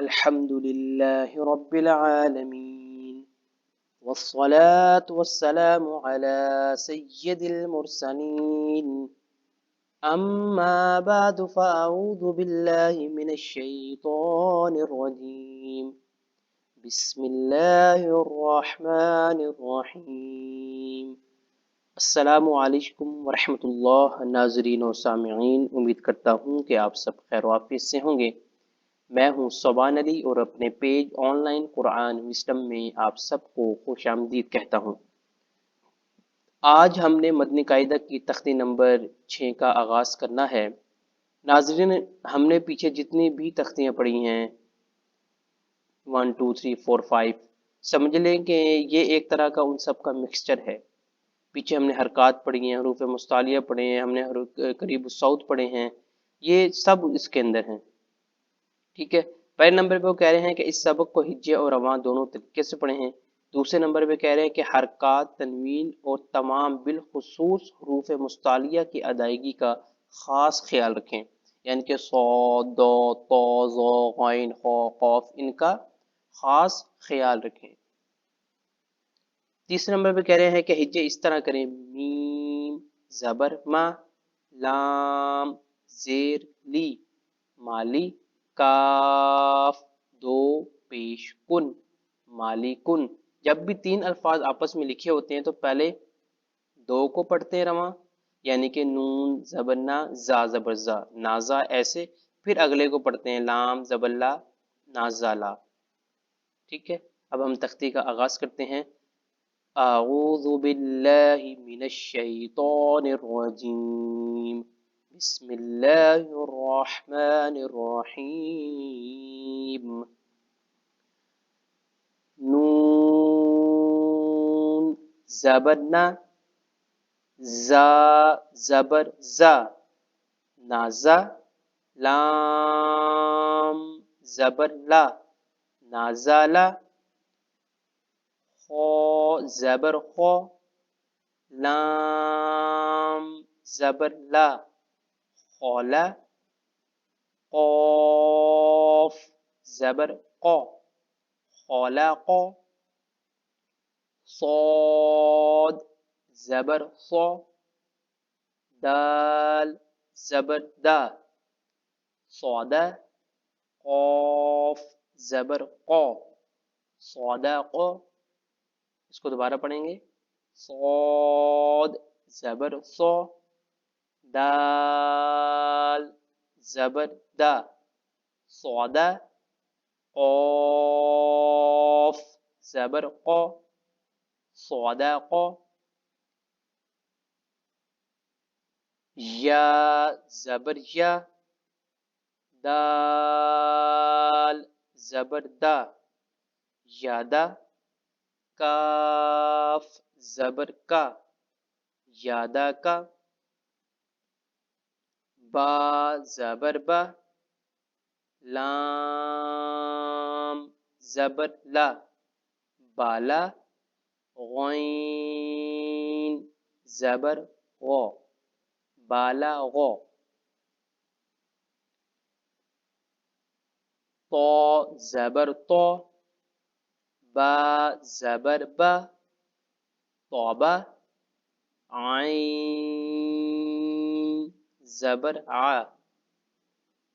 الحمد لله رب العالمين والصلاة والسلام على سيد المرسلين أما بعد فأعوذ بالله من الشيطان الرجيم بسم الله الرحمن الرحيم السلام علیکم ورحمۃ اللہ ناظرین و سامعین، امید کرتا ہوں کہ آپ سب خیر و عافیت سے ہوں گے۔ میں ہوں صوبان علی اور اپنے page on line Quran wisdom میں آپ سب کو خوش آمدید کہتا ہوں۔ آج ہم نے مدنی قاعدہ کی تختی نمبر 6 کا آغاز کرنا ہے۔ ناظرین، ہم نے پیچھے جتنی بھی تختیاں پڑھی ہیں 1 2 3 4 5 سمجھ لیں کہ یہ ایک طرح کا ان سب کا مکسچر ہے۔ پیچھے ہم نے حرکات پڑھی ہیں، حروف مستعلیہ پڑھے ہیں، ہم نے قریب الصوت پڑھے ہیں، یہ سب اس کے اندر ہیں۔ ٹھیک ہے، پہلے نمبر پہ وہ کہہ رہے ہیں کہ اس سبق کو ہجے اور رواں دونوں طریقے سے پڑھے ہیں۔ دوسرے نمبر پہ کہہ رہے ہیں کہ حرکات، تنوین اور تمام بالخصوص حروف مستعلیہ کی ادائیگی کا خاص خیال رکھیں، یعنی کہ صاد، ضاد، طا، ظا، غین، خا، قاف، ان کا خاص خیال رکھیں۔ تیسرے نمبر پہ کہہ رہے ہیں کہ ہجے اس طرح کریں: میم زبر ما، لام زیر لی، مالی، کاف دو پیش کن، مالی کن۔ جب بھی تین الفاظ آپس میں لکھے ہوتے ہیں تو پہلے دو کو پڑھتے ہیں رواں، یعنی کہ نون زبر نا، زا زبر زا، نازا ایسے، پھر اگلے کو پڑھتے ہیں لام زبر لا، نازا لا۔ ٹھیک ہے، اب ہم تختی کا آغاز کرتے ہیں۔ اعوذ باللہ من الشیطان الرجیم، بسم اللہ الرحمن الرحیم۔ نون زبر نا، زا زبر زا، نازا، لام زبر لا، نازالا، خا زبر خو، لام زبر لا، خولا، قاف زبر قو، خلق، صاد زبر صو، دال زبر دا، صودا، قاف زبر قو، صدق۔ اس کو دوبارہ پڑھیں گے: صاد زبر صو، دال زبر دا، صودا، قاف زبر قو، صدق۔ یا زبر یا، دال زبر دا، یادا، کاف زبر کا، یادا کا، با زبر با، لام زبر لا، بالا، غین زبر غو، بالا غو، طا زبر طو، با زبر با، طوبہ، عین زبر ع،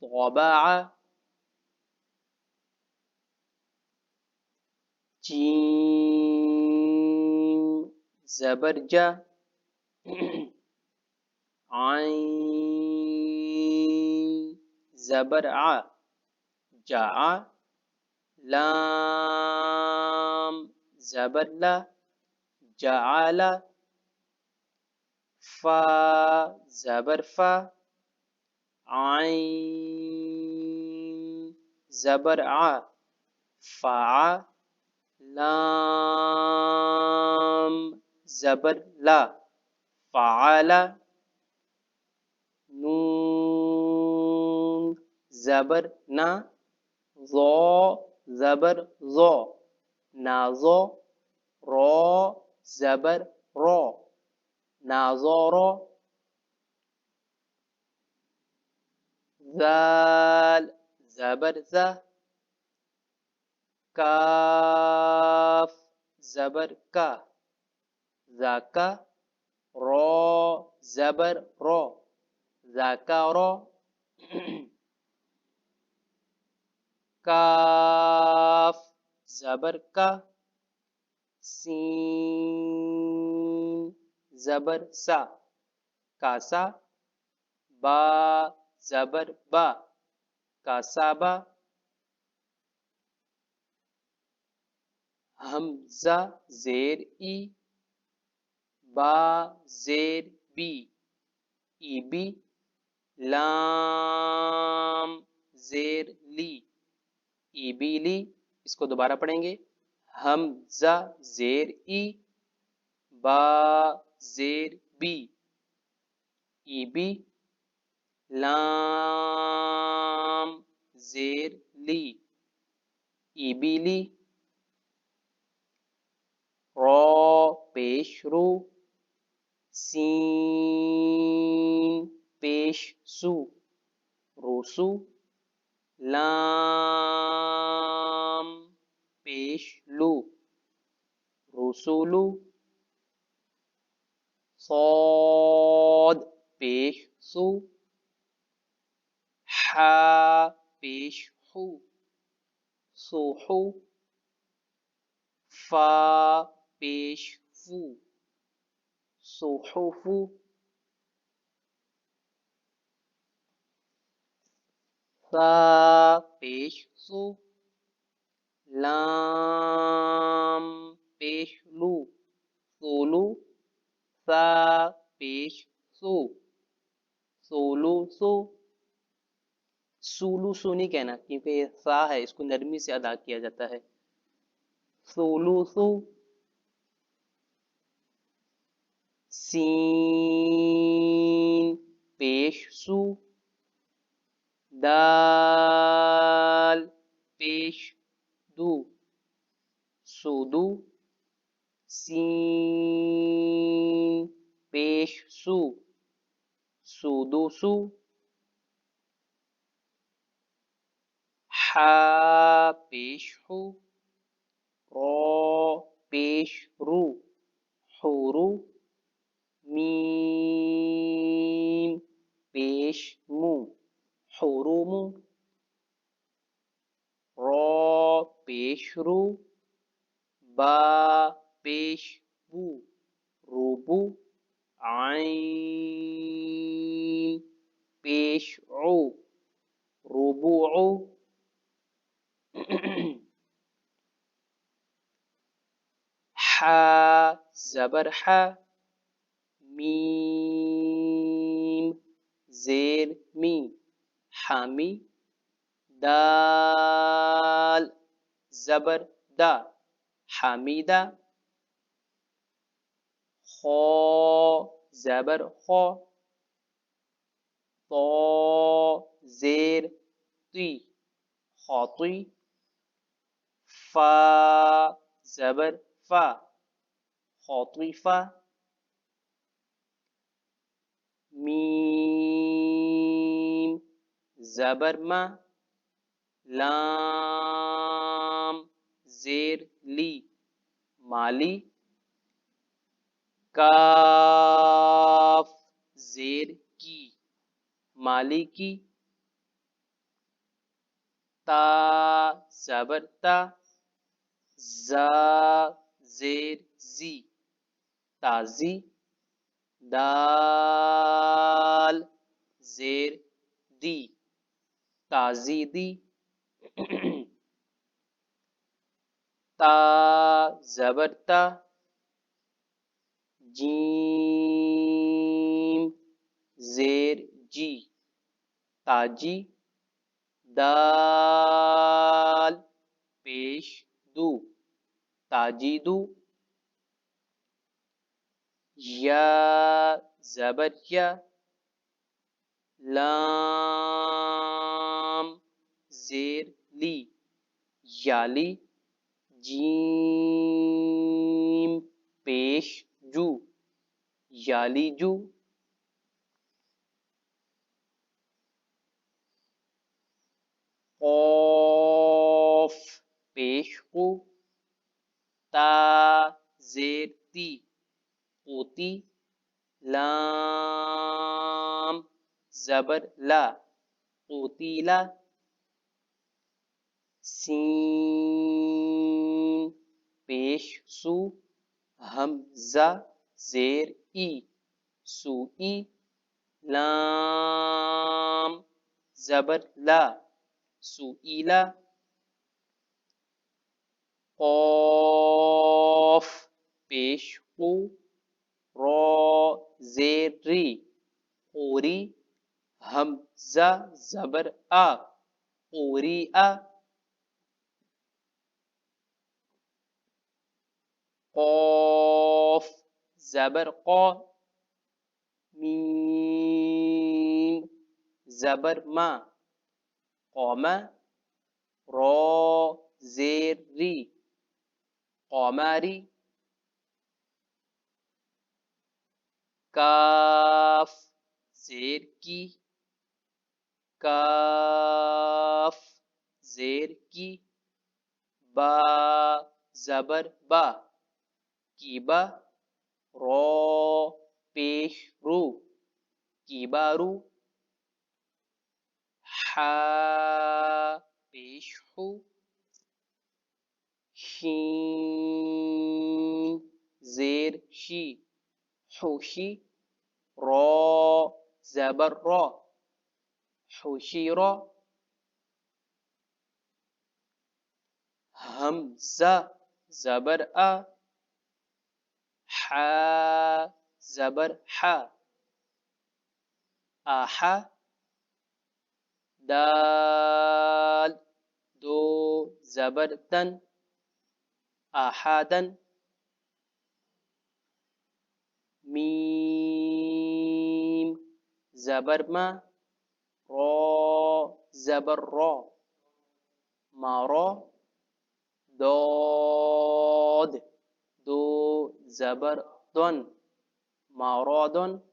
طوبع، جیم زبر جا، عین زبر ع، جاء، لام زبر لا، جعل، فا زبر فا، عین زبر ع، فع، لام زبر لا، فعل، نون زبر نا، ظا زبر ظو، نازو، رو زبر رو، نازورو، ذال زبر ذا، کاف زبر کا، ذاکا، رو زبر رو، ذاکا رو، کاف زبر کا، سین زبر سا، کاسا، با زبر با، کاسابا، حمزہ زیر ای، با زیر بی، ای بی، لام زیر لی، ای بی لی. اس کو دوبارہ پڑھیں گے، حمزہ زیر ای، با زیر بی، ای بی، لام زیر لی، ای بی لی، رو پیش رو، سین پیش سو، روسو، لام پیش لو، رسولو، صاد پیش سو، حا پیش حو، سوحو، فا پیش فو، صحفو، ثا پیش سو، لام پیش لو، سولو، ثا پیش سو، سولو سو. سولو سو نہیں کہنا کیونکہ یہ سا ہے، اس کو نرمی سے ادا کیا جاتا ہے. سولو سو، سین پیش سو، دال پیش دو، سودو، سین پیش سو، سودو سو، حا پیش حو، رو پیش رو، حورو، میم پیش مو، حرومو، رو پیش رو، با پیش بو، روبو، عین پیش عو، ربوعو، حا زبر حا، میم زیر می، حامی، دال زبر دا، حمیدہ، خو زبر خو، طو زیر تی، خاطی، فا زبر فا، خاطیفہ، میم زبر ما، لام زیر لی، مالی، کاف زیر کی، مالی کی، تا زبر تا، زا زیر زی، تازی، دال زیر دی، تازیدی، تا زبر تا، جیم زیر جی، تاجی، دال پیش دو، تاجیدو، یا زبر یا، لام زیر لی، یالی، جیم پیش جو، یالی جو، قوف پیش زبر لا قتیلا سین پیش سو حمزہ زیر ای سوئی لام زبر لا سوئیلا قاف پیش قو را زیر ری قوری حمزہ زبر آ قوری قاف زبر قا میم زبر ما قامہ را زیر ری قمری کاف زیر کی کاف زیر کی با زبر با کی با را پیش رو کی بارو حا پیش حو شین زیر شی حوشی را زبر را حوشیرا حمزہ زبر آ حا زبر حا آحا دال دو زبر دن آحادن میم زبر ما را زبر را مارا داد دو زبر دن مارادن